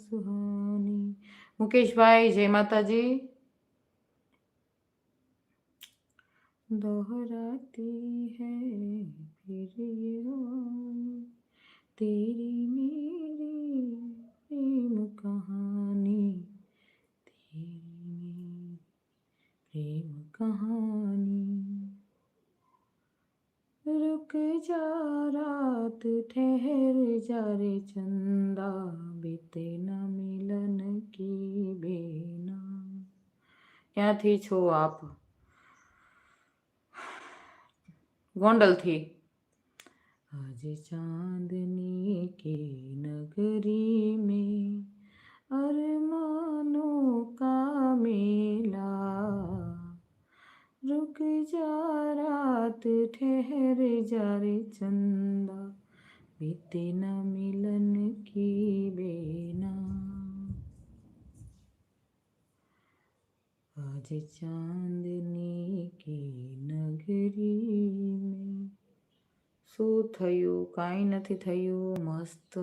सुहानी। मुकेश भाई जय माता जी। दोहराती है फिर ये वाणी, तेरी मेरी प्रेम कहानी, तेरी मेरी प्रेम कहानी। रुक जा रात ठहर जा रे चंदा, बीते न मिलन की बेना। ક્યાંથી છો આપ? गोंडल थी। आज चांदनी की नगरी में अरमानों का मेला, रुक जा रात ठहर जा रे चंदा, बीते न मिलन की बेना। आज चांदनी की नगरी में। શું થયું? કાંઈ નથી થયું. મસ્ત